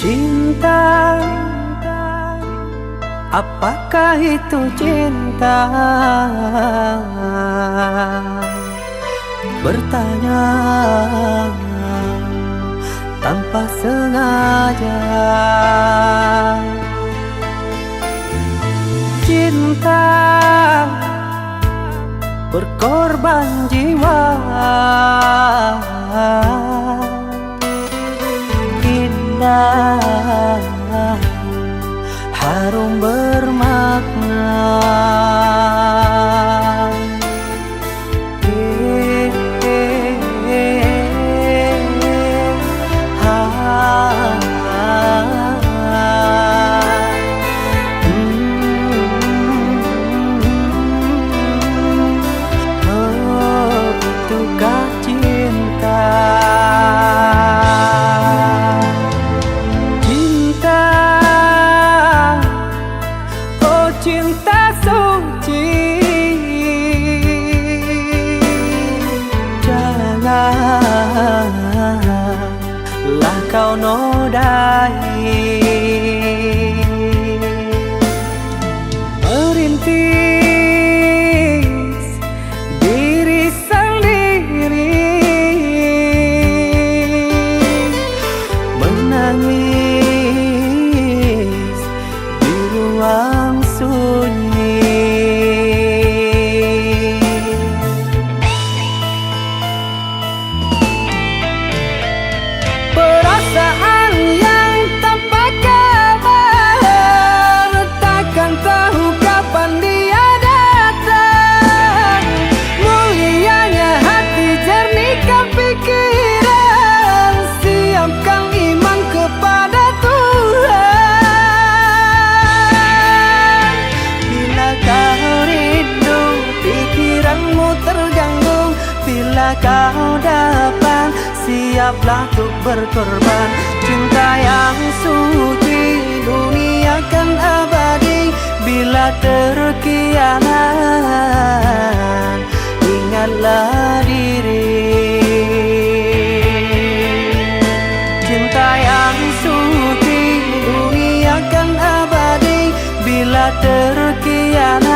Cinta, apakah itu cinta? Bertanya tanpa sengaja. Cinta berkorban jiwa, indah, harum bermakna. Itukah cinta? Cinta, oh cinta suci, janganlah kau nodai. Merintis diri sendiri, menangis di ruang sunyi. Perasaan yang tanpa kabar, takkan tahu kapan dia datang. Mulianya hati, jernihkan pikiran, siapkan iman kepada Tuhan. Bila kau rindu, pikiranmu terganggu, bila kau dapat, siaplah untuk berkorban. Cinta yang suci, dunia kan abadi. Bila terkianat, ingatlah diri. Cinta yang suci, dunia kan abadi. Bila terkianat,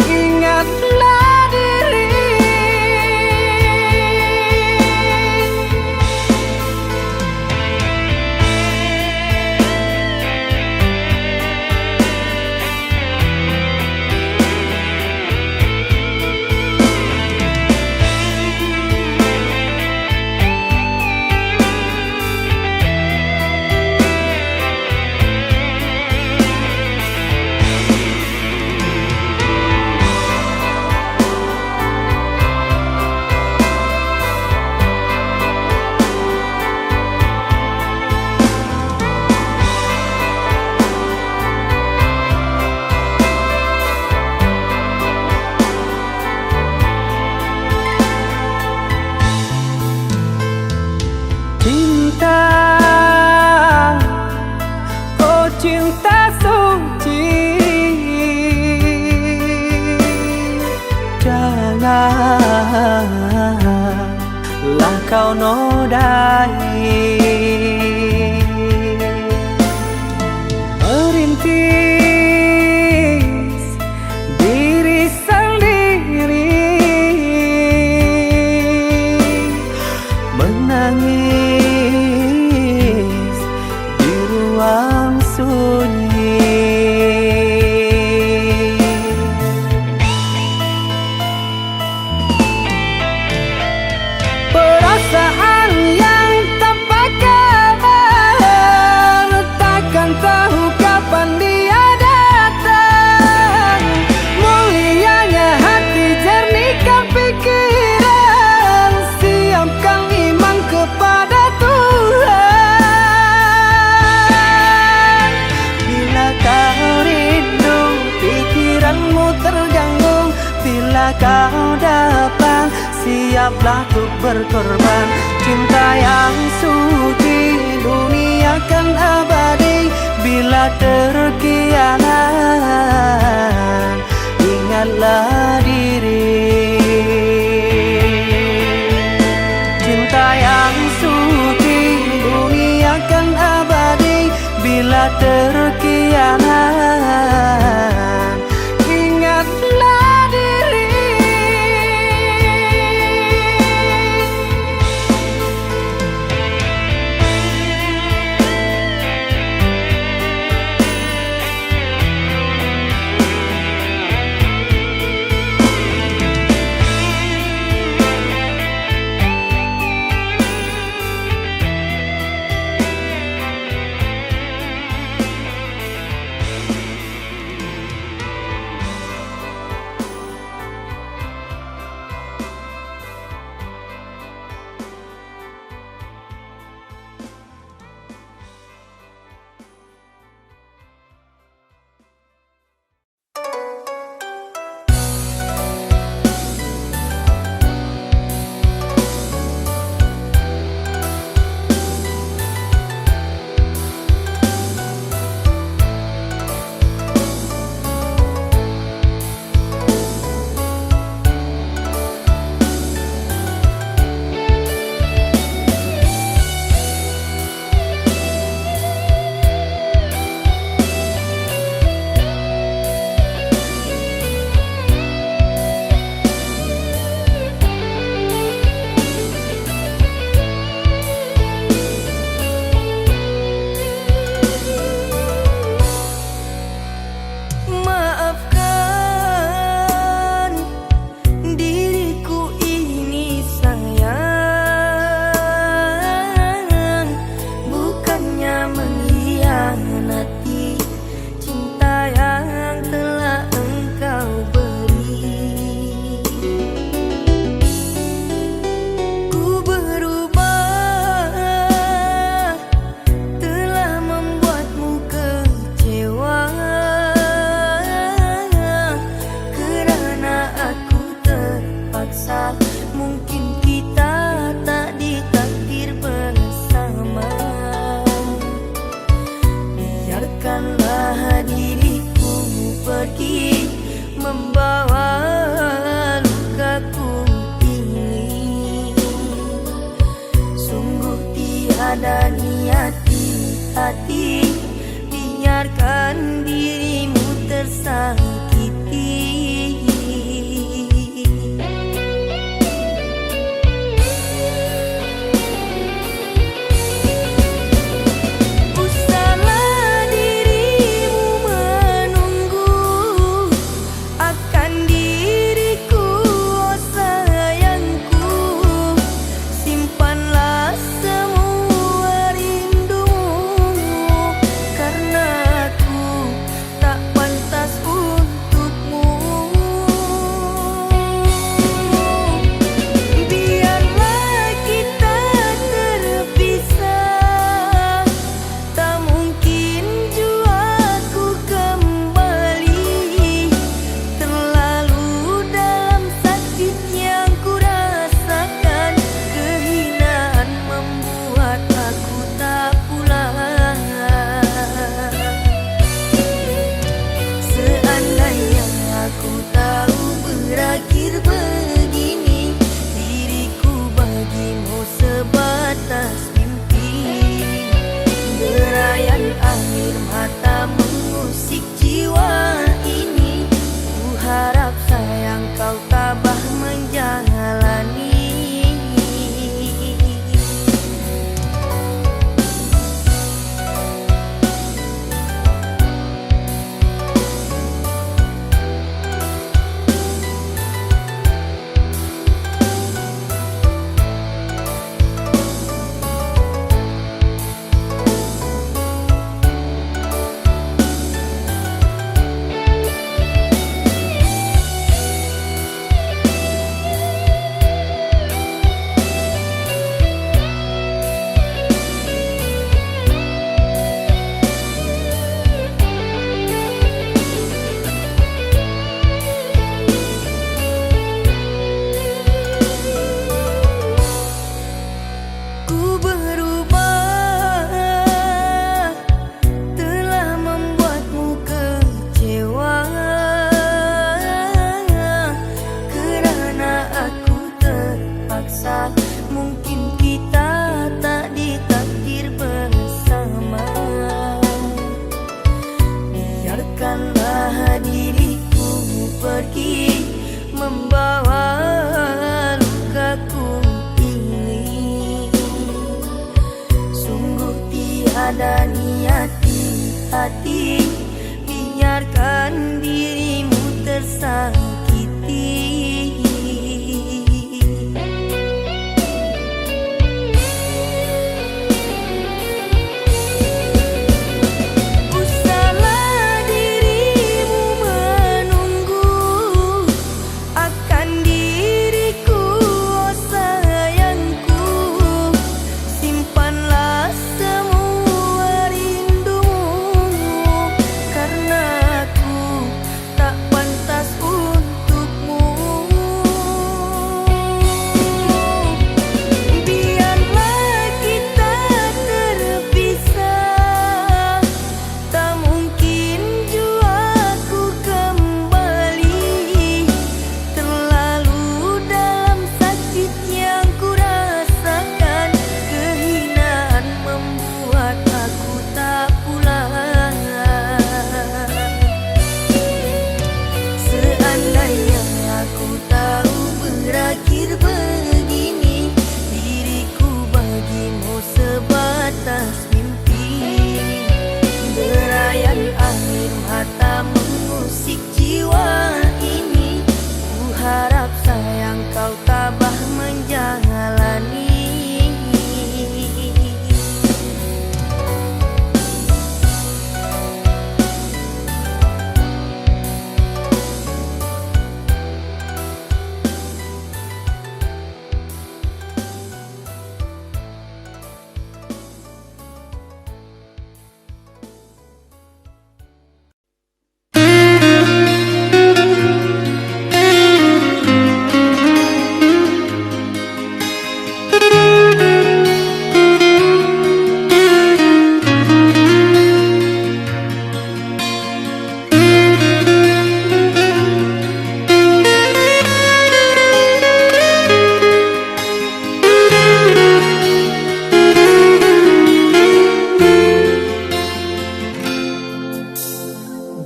ingatlah diri. Cinta, oh cinta suci, janganlah kau nodai. Merintis diri sendiri, menangis di ruang sunyi. Perasaan yang tanpa kabar, takkan tahu kapan dia datang. Mulianya hati, jernihkan pikiran, siapkan iman kepada Tuhan. Bila kau rindu, pikiranmu terganggu, bila kau dapat, siaplah untuk berkorban. Cinta yang suci, dunia kan abadi. Bila terkianat, ingatlah diri. Cinta yang suci, dunia terkianat, ingatlah diri. Maafkan diriku ini sayang, bukannya mengkhianati cinta yang telah engkau beri. Ku berubah telah membuatmu kecewa, terpaksa mungkin kita tak ditakdir bersama. Biarkanlah diriku pergi membawa lukaku ini. Sungguh tiada niat di hati, biarkan dirimu tersakiti. Simpanlah semua ada niat di hati, biarkan dirimu tersakiti.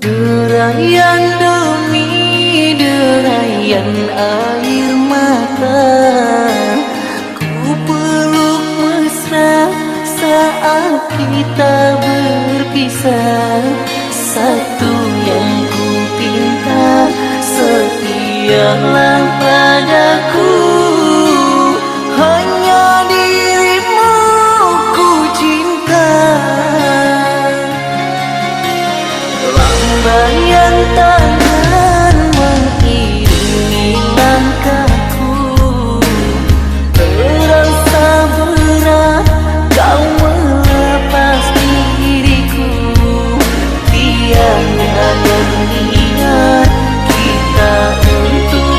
Derayan demi derayan air mata, ku peluk mesra saat kita berpisah. Satu yang ku pinta, setialah padaku. Hanya dirimu ku cinta. Lambayan tangan mengiringi langkahku, terasa berat kau melepas diriku. Tiada ada niat kita untuk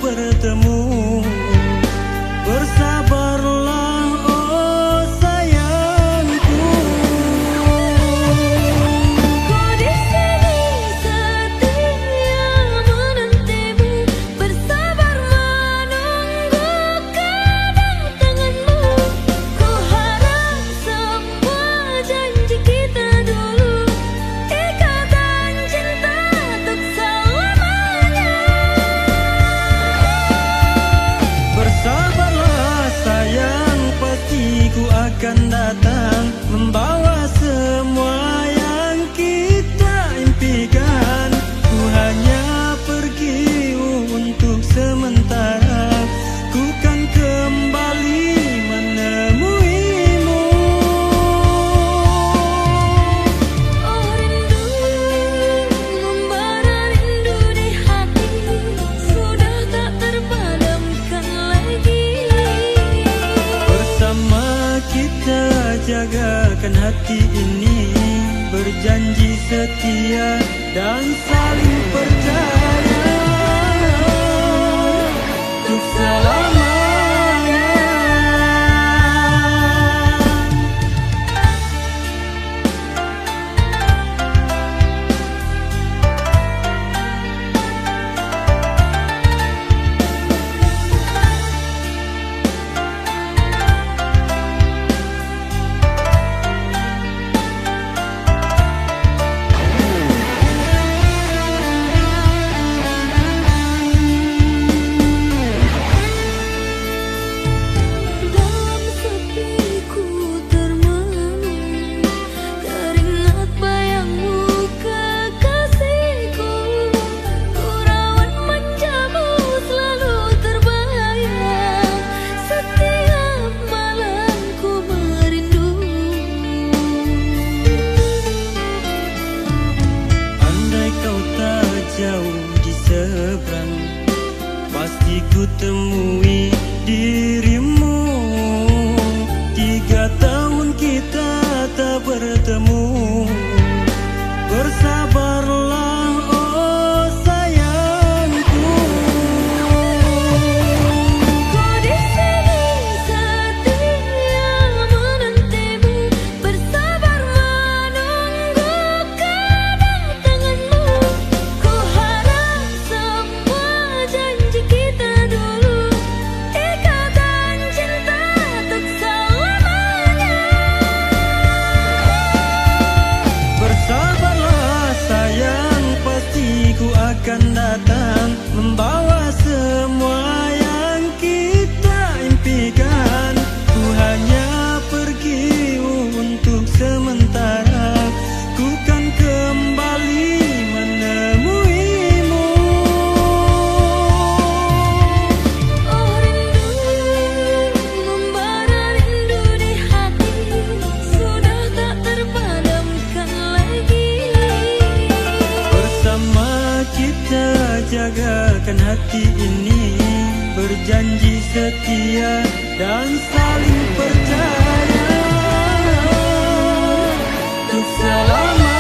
bertemu. Bersabarlah oh sayangku. Ku di sini setia menantimu, bersabar menunggu kedatanganmu. Ku harap semua janji kita dulu, ikatan cinta untuk selamanya. Bersabarlah sayang, pasti ku akan datang, membawa semua yang kita impikan. Ku hanya pergi untuk sementara, ku kan kembali menemuimu. Oh rindu, membara rindu di hati, sudah tak terpadamkan lagi. Bersama kita jagakan hati ini, berjanji setia dan saling percaya untuk selamanya. Dalam sepiku termenung, teringat bayangmu kekasihku. Ku rawat manjamu selalu terbayang, setiap malam ku merindu. Andai kau tak jauh di seberang, pasti ku temui dirimu. 3 tahun kita tak bertemu. Bersabarlah oh sayangku. Ku di sini setia menantimu, bersabar menunggu kedatanganmu. Ku harap semua janji kita dulu, ikatan cinta untuk selamanya. Bersabarlah sayang, pasti ku akan datang, membawa semua yang kita impikan. Ku hanya pergi untuk sementara, ku kan kembali menemuimu. Oh rindu, membara rindu di hati, sudah tak terpadamkan lagi. Bersama kita jagakan hati ini, berjanji setia dan saling percaya untuk selamanya.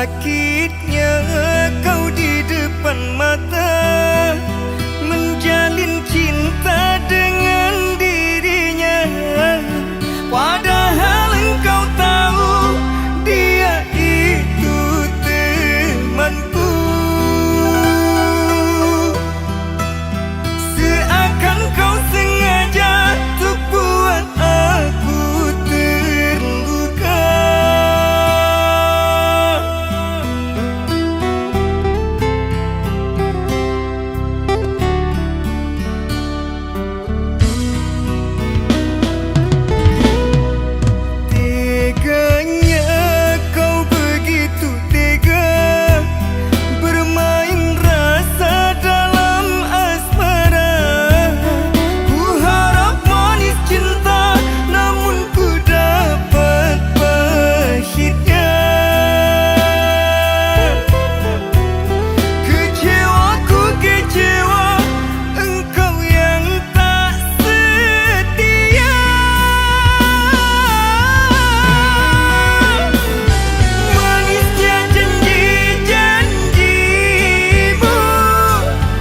sakitnya kau di depan mata, menjalin cinta dengan dirinya, padahal engkau tahu dia itu temanku. Seakan kau sengaja untuk buat aku terluka. Teganya kau begitu tega, bermain rasa dalam asmara. Ku harap manis cinta, namun ku dapat pahitnya. Kecewaku kecewa, engkau yang tak setia. Manisnya janji-janjimu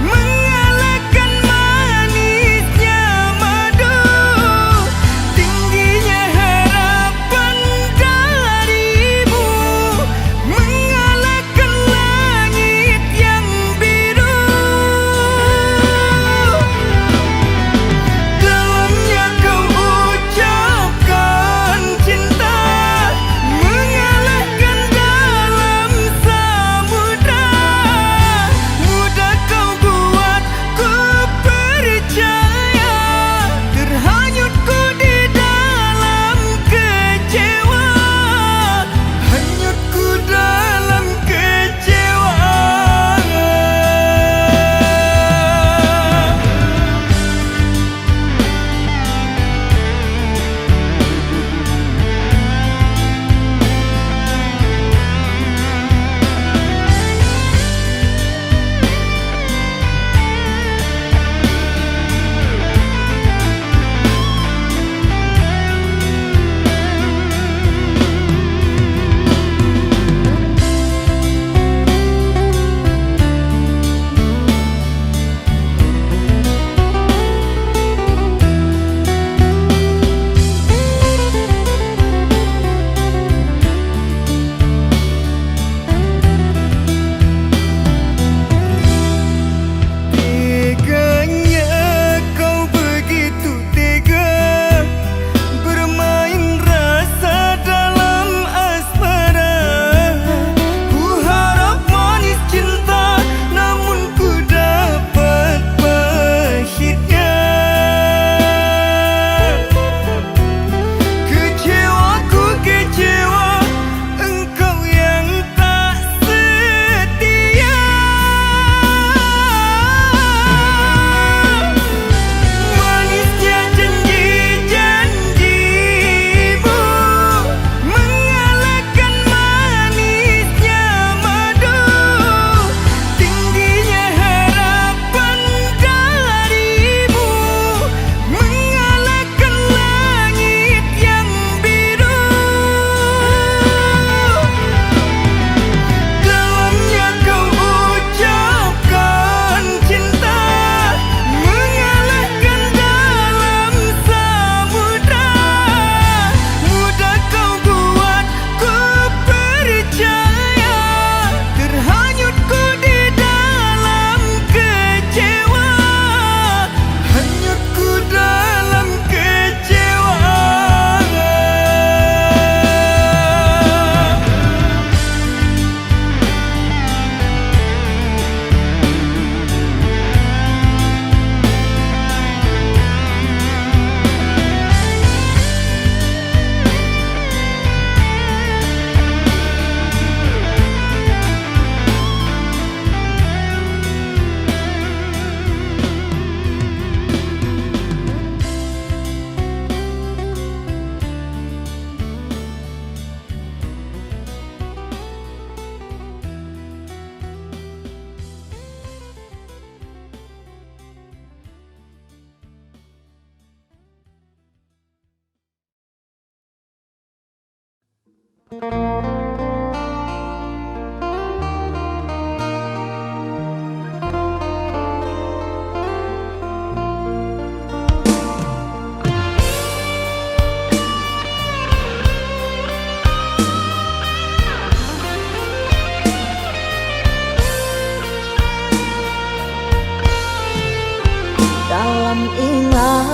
mengalahkan manisnya madu. Tingginya harapan darimu mengalahkan langit yang biru. Dalamnya kau ucapkan cinta, mengalahkan dalam samudra. Mudah kau buat ku percaya, terhanyut ku di dalam kecewa, hanyut ku dalam kecewa. Teganya kau begitu tega, bermain rasa dalam asmara. Ku harap manis cinta, namun ku dapat pahitnya. Kecewaku kecewa, engkau yang tak setia. Manisnya janji-janjimu mengalahkan manisnya madu. Tingginya harapan darimu mengalahkan langit yang biru. Dalamnya kau ucapkan cinta, mengalahkan dalam samudra. Mudah kau buat ku percaya, terhanyut ku di dalam kecewa, hanyut ku dalam kecewa.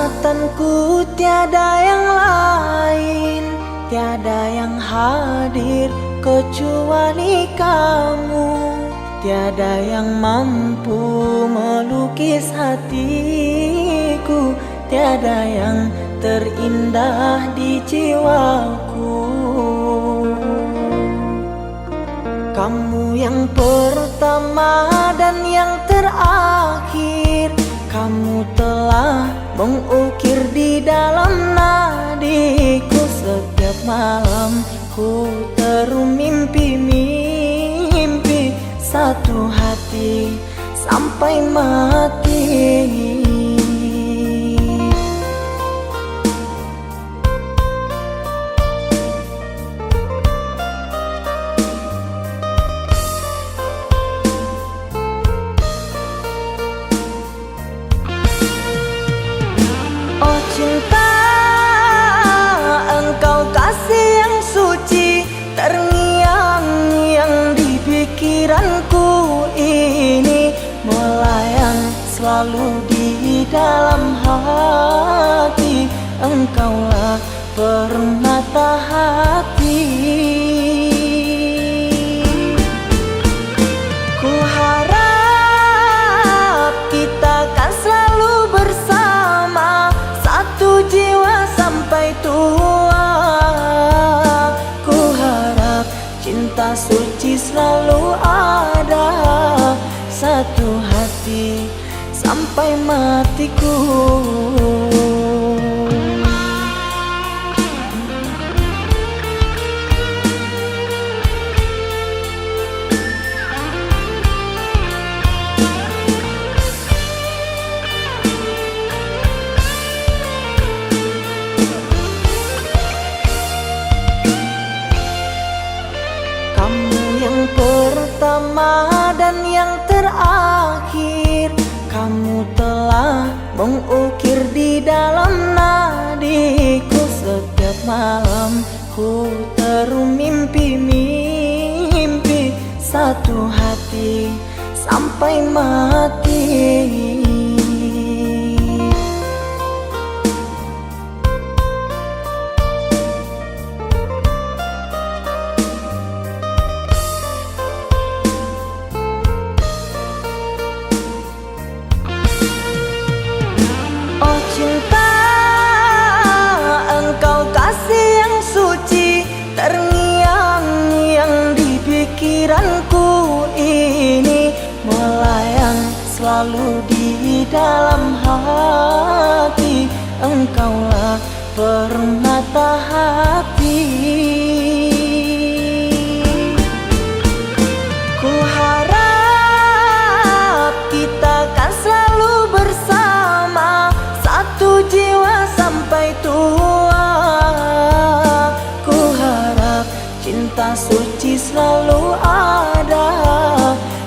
ingatanku tiada yang lain, tiada yang hadir kecuali kamu, tiada yang mampu melukis hatiku, tiada yang terindah di jiwaku. Kamu yang pertama dan yang terakhir, kamu telah mengukir di dalam nadiku. Setiap malam ku termimpi-mimpi satu hati sampai mati. Oh cinta, engkau kasih yang suci, terngiang-ngiang di pikiranku ini, melayang selalu di dalam hati. Engkaulah permata hati. Ku harap kita kan selalu bersama, satu jiwa sampai tua. Ku harap cinta suci selalu ada, satu hati sampai matiku. Pertama dan yang terakhir, kamu telah mengukir di dalam nadiku. Setiap malam ku termimpi-mimpi satu hati sampai mati. Cinta, engkau kasih yang suci, terngiang-ngiang di pikiranku ini, melayang selalu di dalam hati. Engkaulah permata hati. Ku harap kita kan selalu bersama, satu jiwa sampai tua. Ku harap cinta suci selalu ada,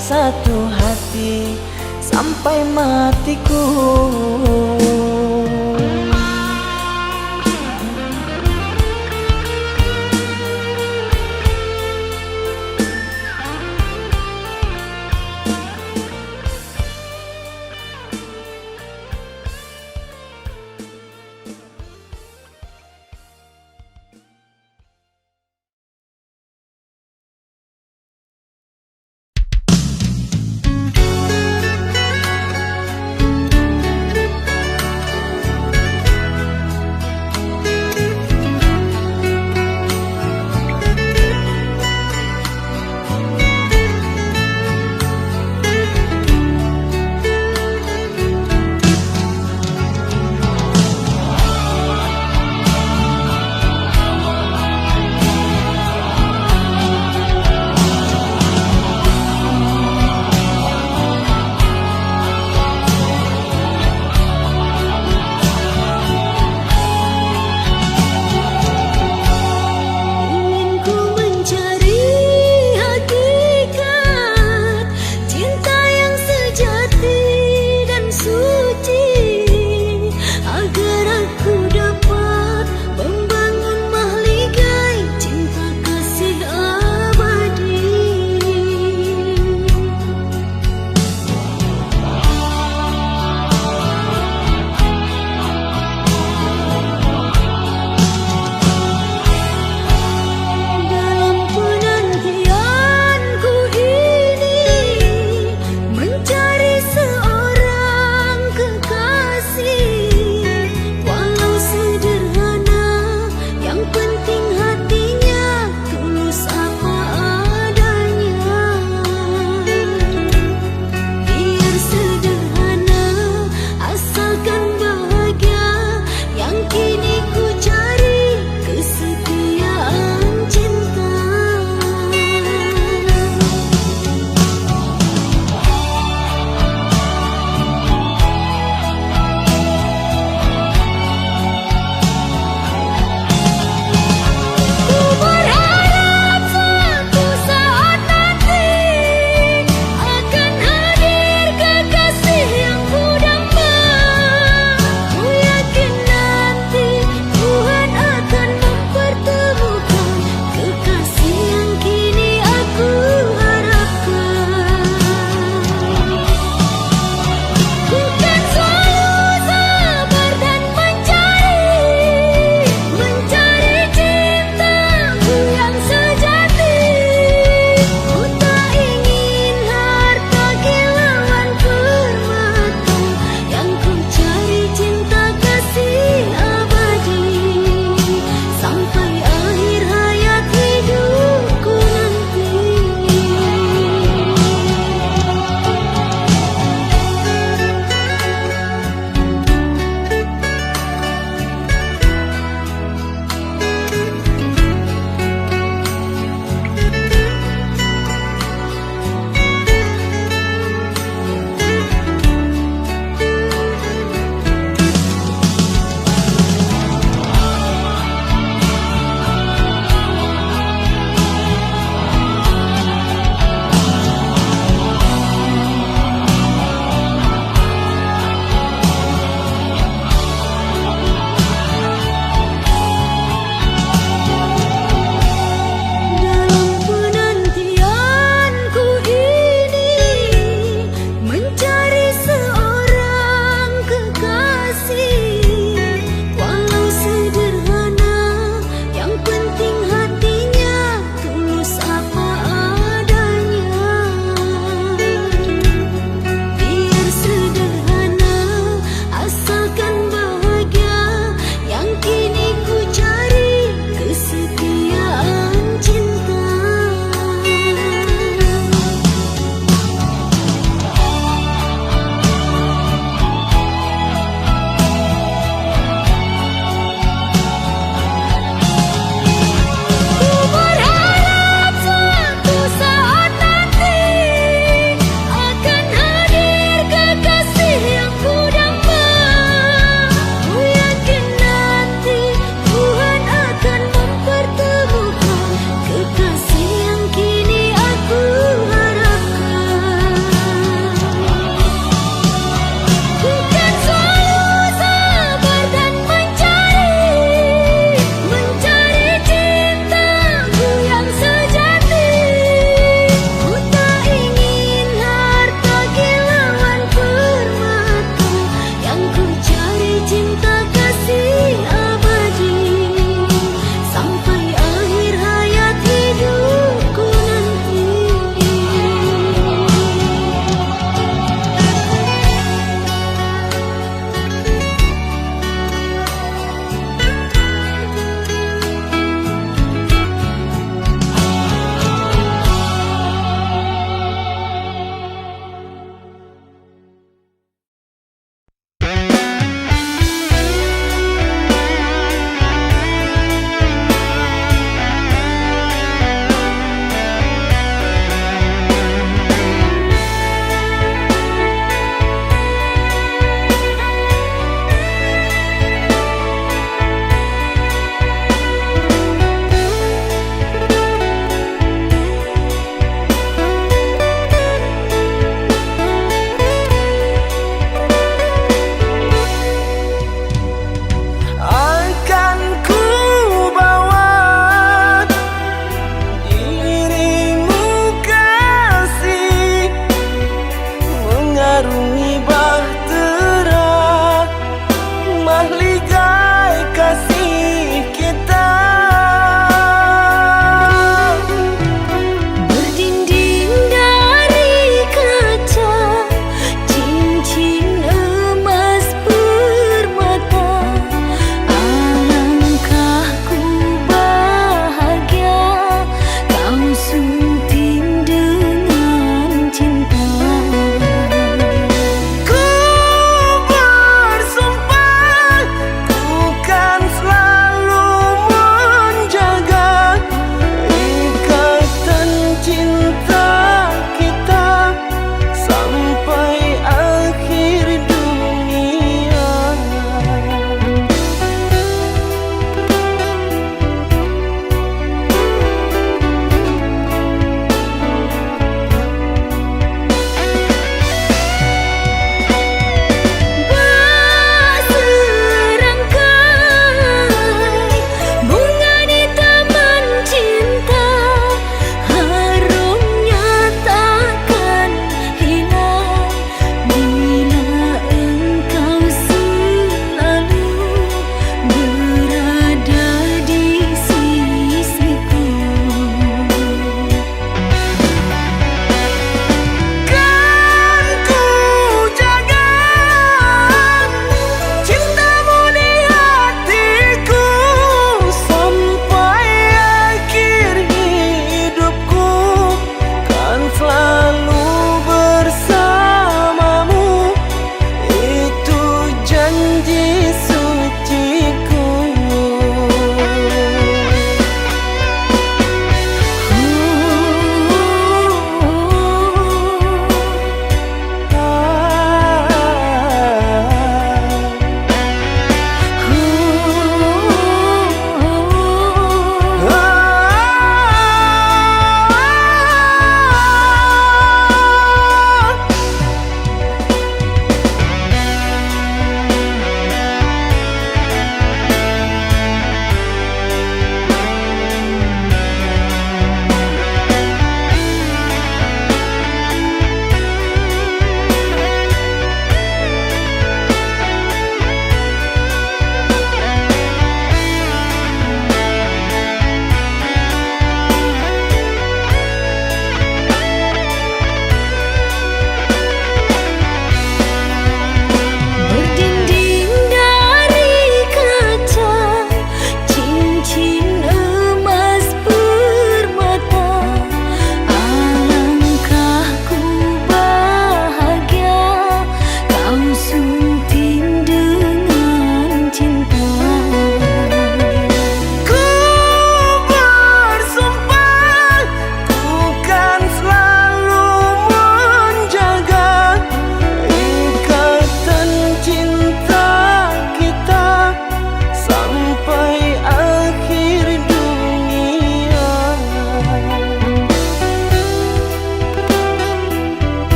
satu hati sampai matiku.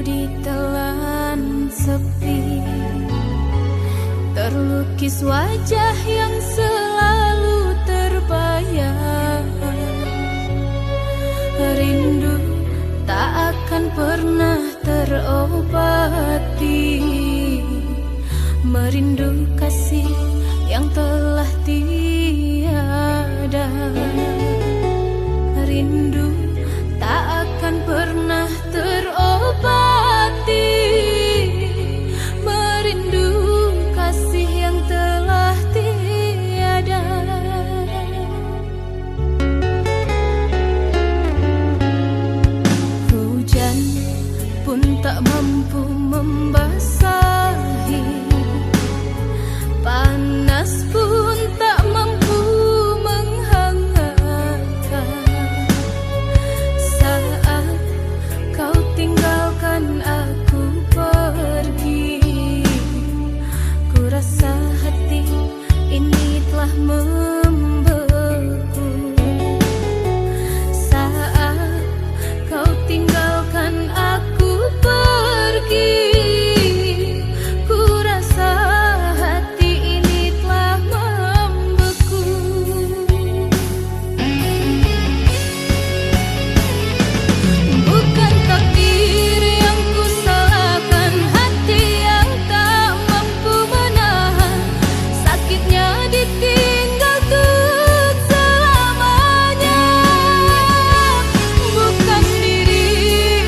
ditelan sepi, terlukis wajah yang selalu terbayang. Rindu tak akan pernah terobati, merindu kasih yang telah tiada. Rindu tak akan pernah terobati, merindu kasih yang telah tiada. Hujan pun tak mampu membasahi, panas pun tak mampu menghangatkan. Saat kau tinggalkan aku pergi, ku rasa hati ini telah membeku. Saat kau tinggalkan aku pergi, ku rasa hati ini telah membeku. Bukan takdir yang kusalahkan, hati yang tak mampu menahan sakitnya ditinggal untuk selamanya. Bukan diri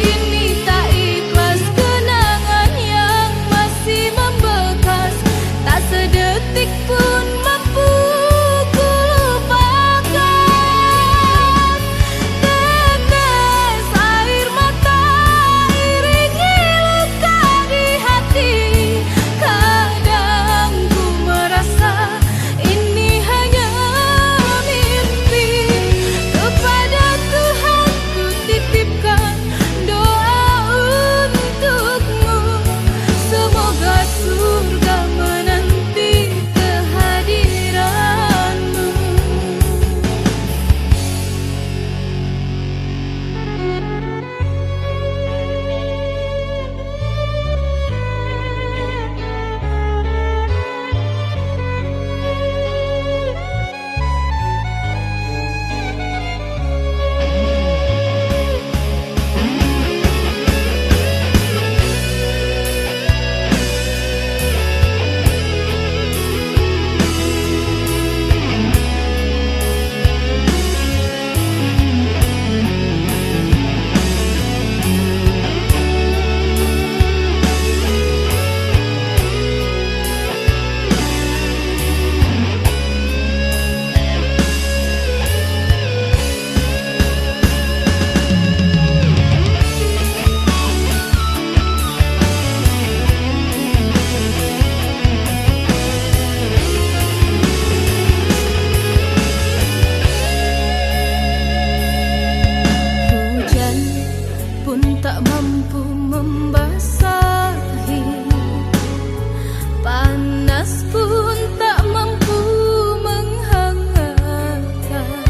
ini tak ikhlas, kenangan yang masih membekas tak sedetik pun mampu ku lupakan. Tetes air mata iringi luka di hati, kadang ku merasa ini hanya mimpi. Kepada Tuhan ku titipkan doa untukmu, semoga surga menanti kehadiranmu. Hujan pun tak mampu membasahi, panas pun tak mampu menghangatkan.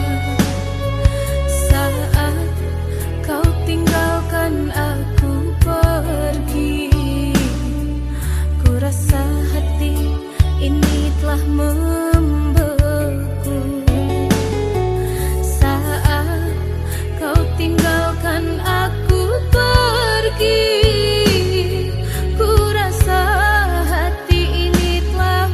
Saat kau tinggalkan aku pergi, ku rasa hati ini telah membeku. Saat kau tinggalkan aku pergi, ku rasa hati ini telah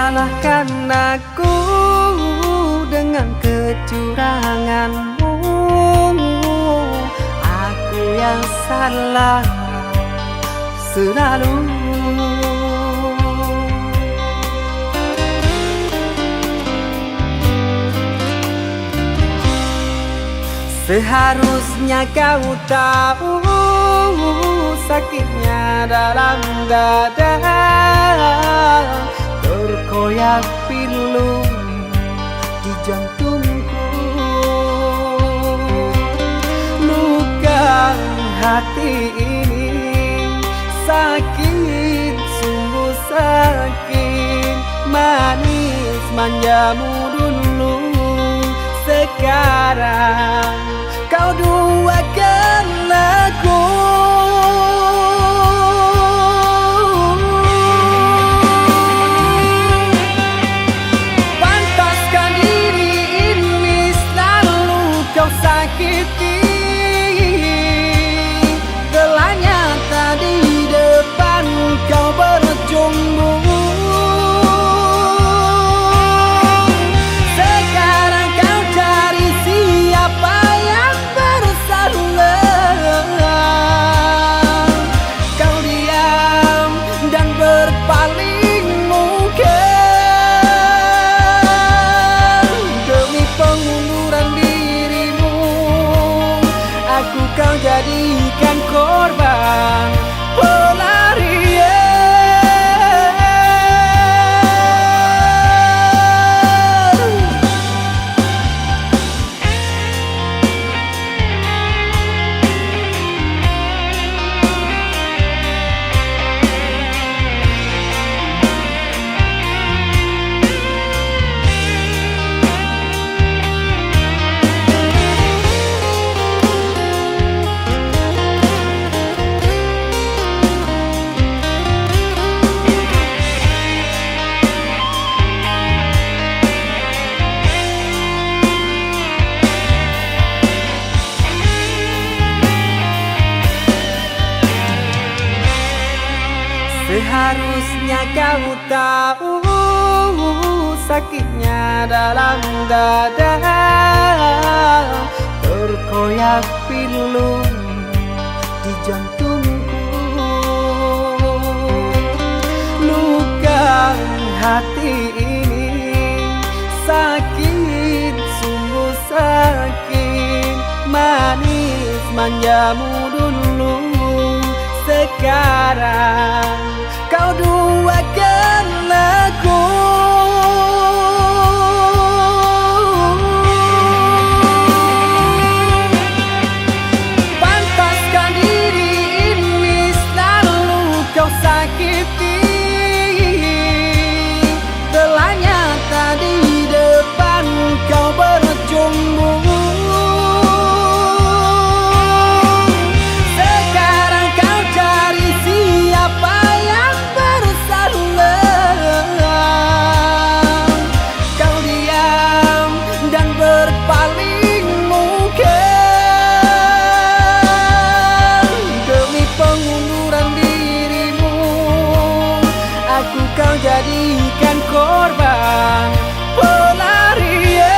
salahkan aku dengan kecuranganmu. Aku yang salah selalu. Seharusnya kau tahu sakitnya dalam dada, terkoyak pilu di jantungku. Luka hati ini sakit, sungguh sakit. Manis manjamu dulu, sekarang kau duakan aku. Pantaskah diri ini selalu kau sakiti? Telah nyata di depan kau berjumbu. Sekarang kau cari siapa yang bersalah. Kau diam dan berpaling muka. Demi pengunduran dirimu, aku kau jadikan korban pelarian. Seharusnya kau tahu sakitnya dalam dada, terkoyak pilu di jantungku. Luka hati ini sakit, sungguh sakit. Manis manjamu dulu, sekarang kau duakan aku. Pantaskah diri ini selalu kau sakiti? Telah nyata di depan kau berjumbu. Sekarang kau cari siapa yang bersalah. Kau diam dan berpaling muka. Demi pengunduran dirimu, aku kau jadikan korban pelarian.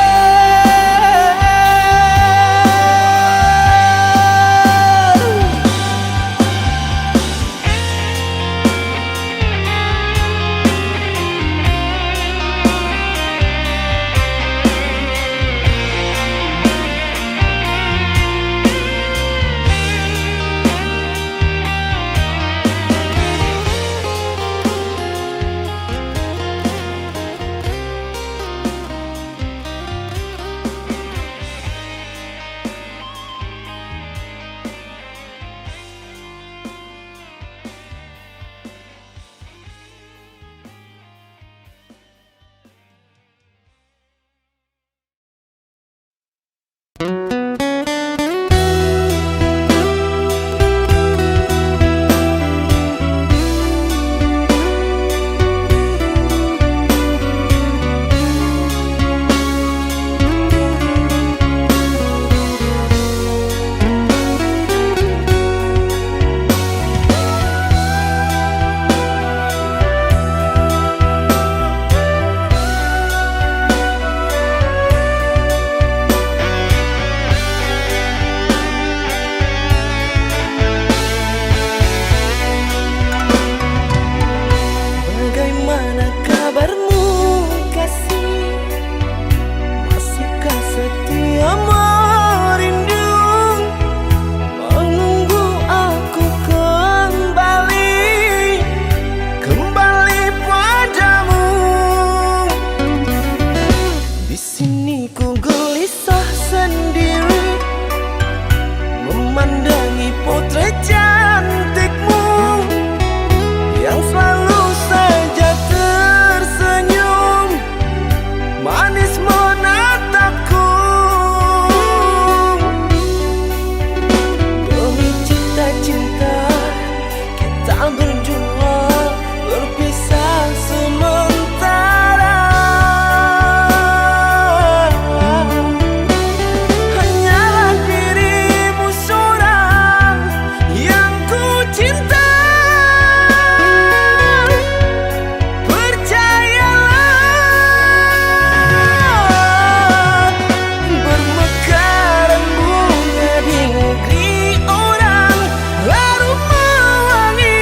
berdua berpisah sementara. Hanyalah dirimu seorang yang ku cinta. Percayalah, bermekaran bunga di negeri orang, harum mewangi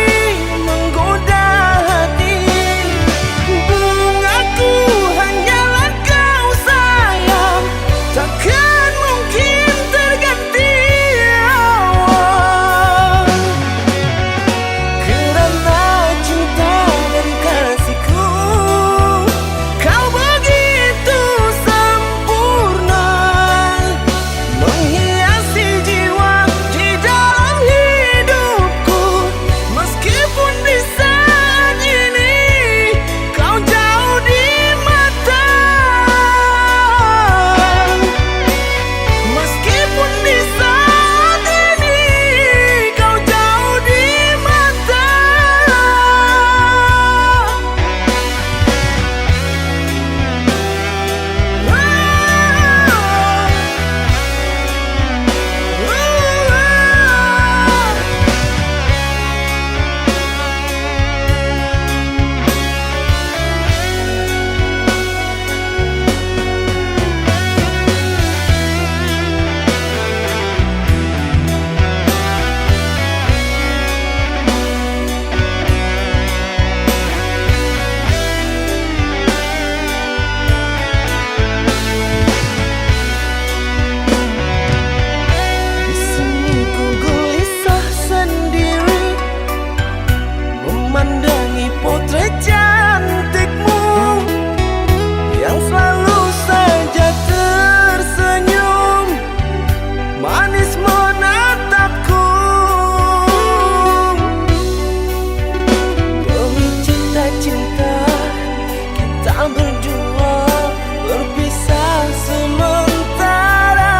menggoda hati. Bungaku hanyalah kau sayang, takkan mungkin terganti. Kerana cinta dan kasihku, kau begitu sempurna, menghiasi jiwa di dalam hidupku. Meskipun di saat ini kau jauh di mata, meskipun di saat ini kau jauh di mata. Di sini ku gelisah sendiri, memandangi potret cantikmu yang selalu saja tersenyum, manis menatapku. Demi cinta-cinta kita berdua berpisah sementara.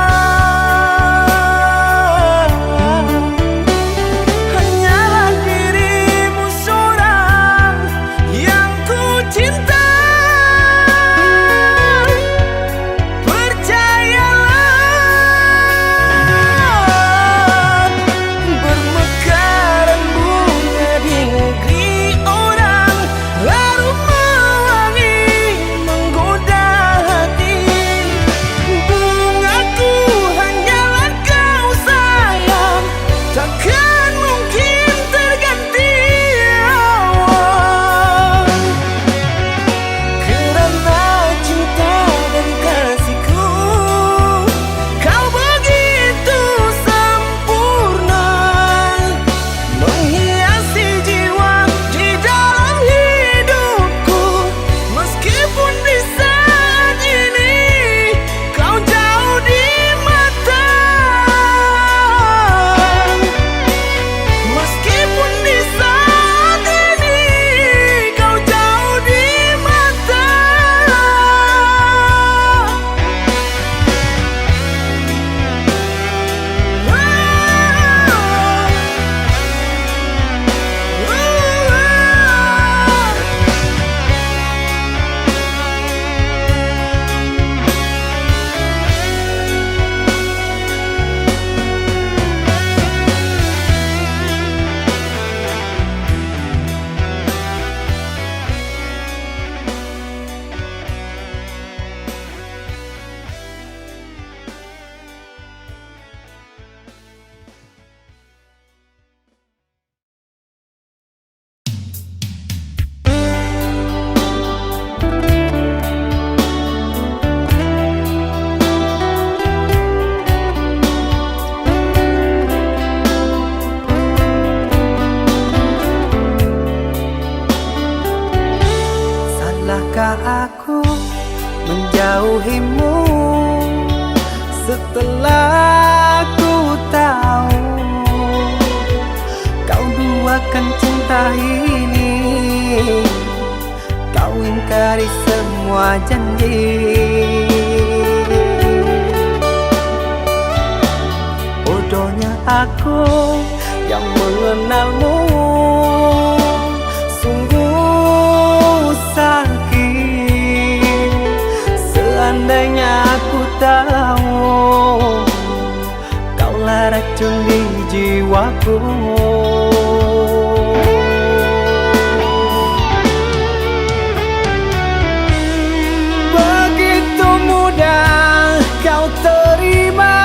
Hanyalah dirimu seorang yang ku cinta. Percayalah, bermekaran bunga di negeri orang, harum mewangi menggoda hati. Bungaku hanyalah kau sayang, takkan mungkin terganti. Kerana cinta dan kasihku, kau begitu sempurna, menghiasi jiwa di dalam hidupku. Meskipun di saat ini kau jauh di mata, meskipun di saat ini kau jauh di mata. Salahkah aku menjauhimu setelah ku tahu kau duakan cinta ini? Kau ingkari semua janji. Bodohnya aku yang mengenalmu. Sungguh sakit seandainya aku tahu kaulah racun di jiwaku. Begitu mudah kau terima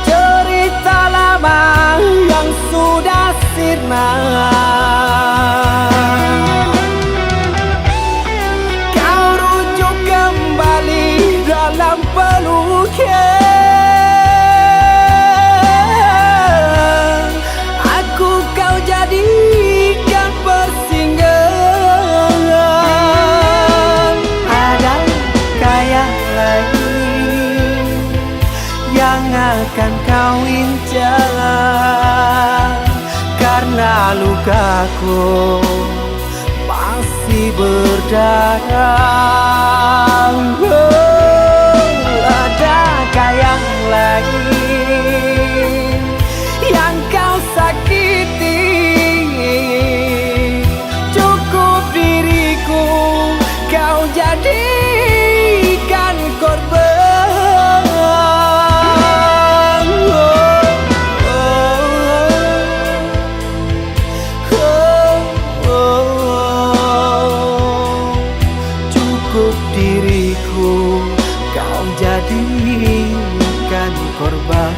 cerita lama yang sudah sirna. Kau rujuk kembali dalam peluknya. Aku kau jadikan persinggahan. Adakah yang lain yang akan kau incar? Karena lukaku masih berdarah. Adakah yang lain yang kau sakiti? Cukup diriku kau jadikan korban. Cukup diriku kau jadikan korban.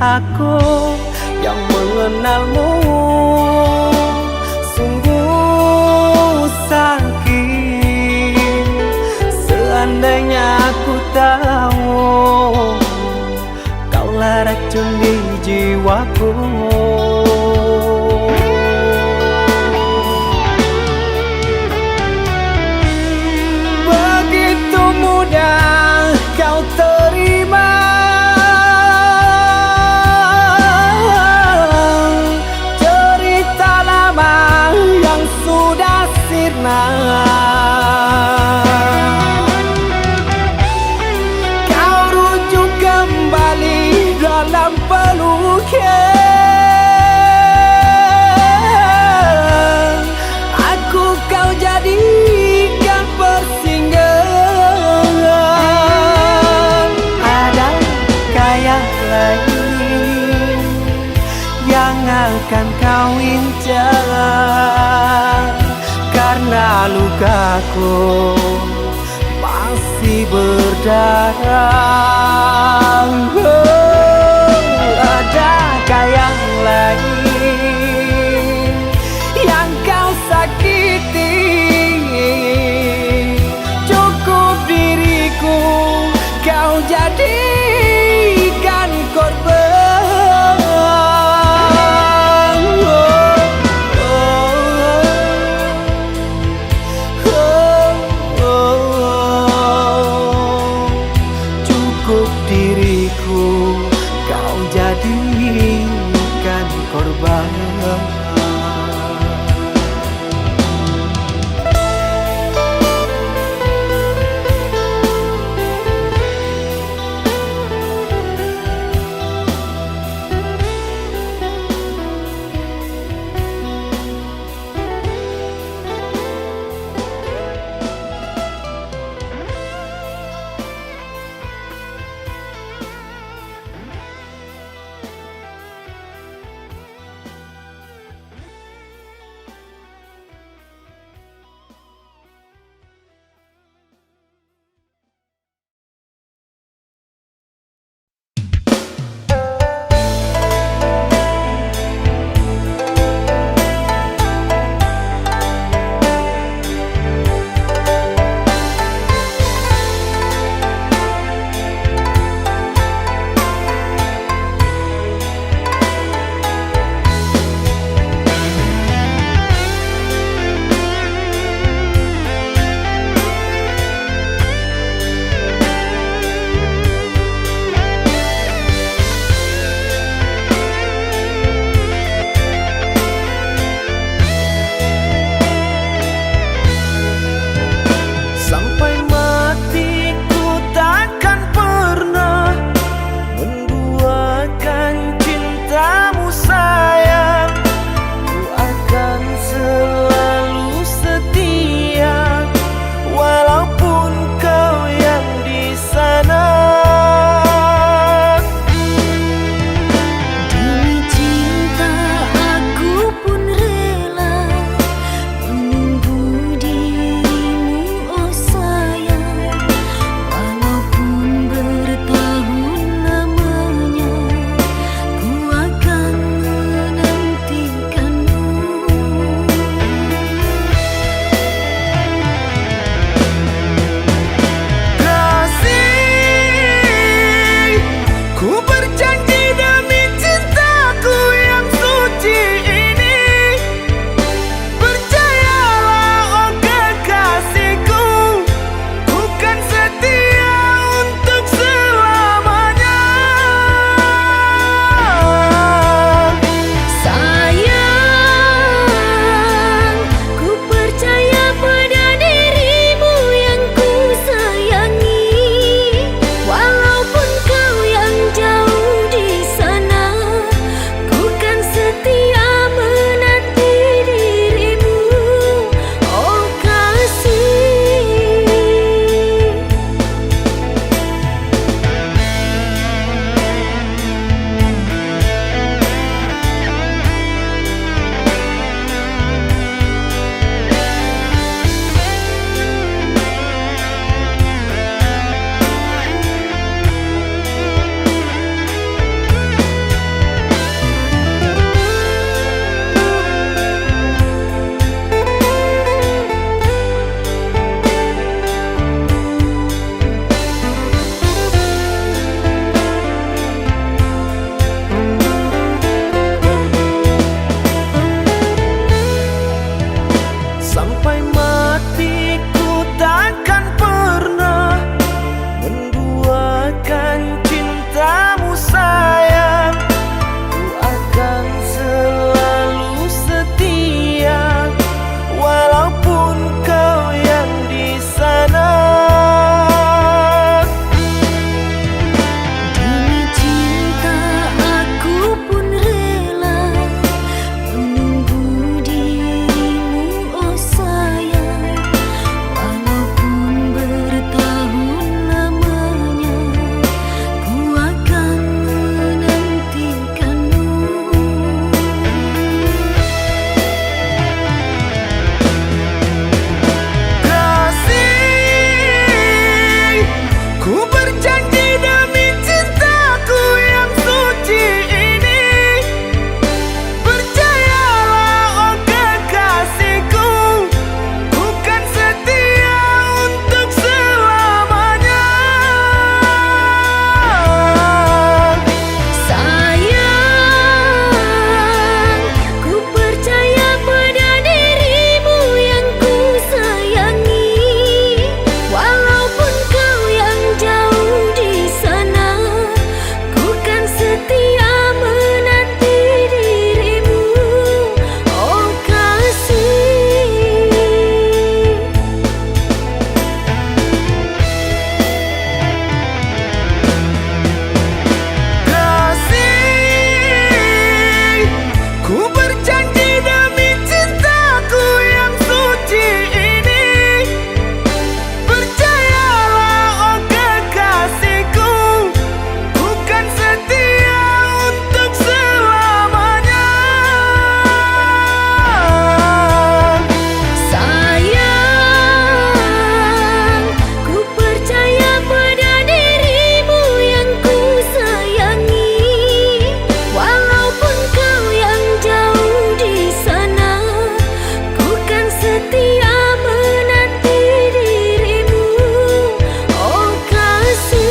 Aku yang mengenalmu. Sungguh sakit seandainya aku tahu kaulah racun di jiwaku. Begitu mudah kau terima kau rujuk kembali dalam peluknya. Aku kau jadikan persinggahan. Adakah yang lain yang akan kau incar? Karena lukaku masih berdarah. Adakah yang lain yang kau sakiti? Cukup diriku kau jadikan korban. Cukup diriku sampai mati ku takkan pernah menduakan cintamu sayang. Ku akan selalu setia walaupun kau yang di sana. Demi cinta aku pun rela menunggu dirimu, oh sayang. Walaupun bertahun lamanya ku akan menantikanmu. Kasih, ku berjanji demi cintaku yang suci ini. Percayalah oh kekasihku, ku kan setia untuk selamanya. Sayang, ku percaya pada dirimu yang ku sayangi. Walaupun kau yang jauh di sana, ku kan setia menanti dirimu, oh kasih. Kasih, ku berjanji demi cintaku yang suci ini. Percayalah oh kekasihku, ku kan setia untuk selamanya. Sayang, ku percaya pada dirimu yang ku sayangi. Walaupun kau yang jauh di sana, ku kan setia menanti dirimu, oh kasih.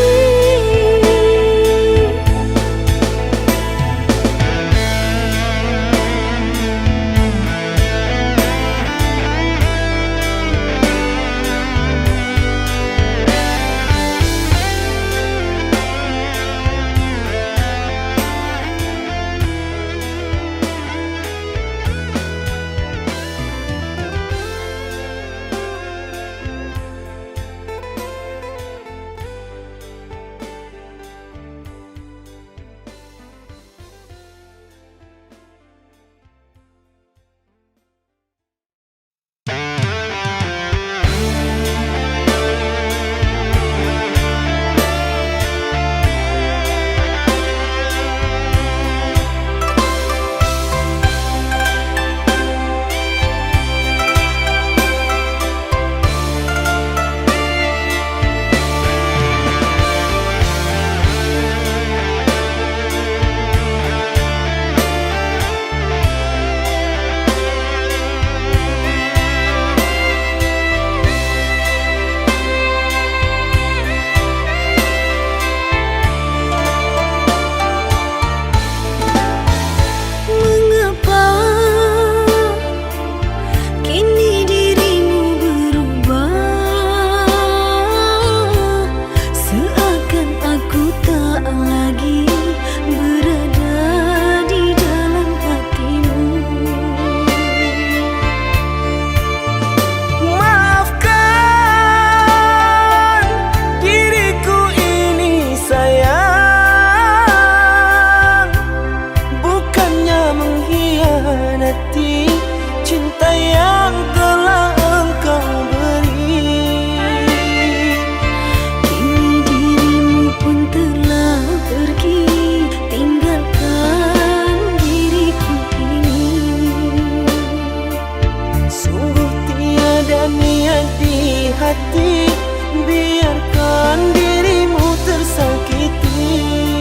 Mengapa kini dirimu berubah? Seakan aku tak lagi berada di dalam hatimu. Maafkan diriku ini sayang, bukannya mengkhianati cinta yang telah engkau beri. Kini dirimu pun telah pergi, tinggalkan diriku ini. Sungguh tiada niat di hati biarkan dirimu tersakiti.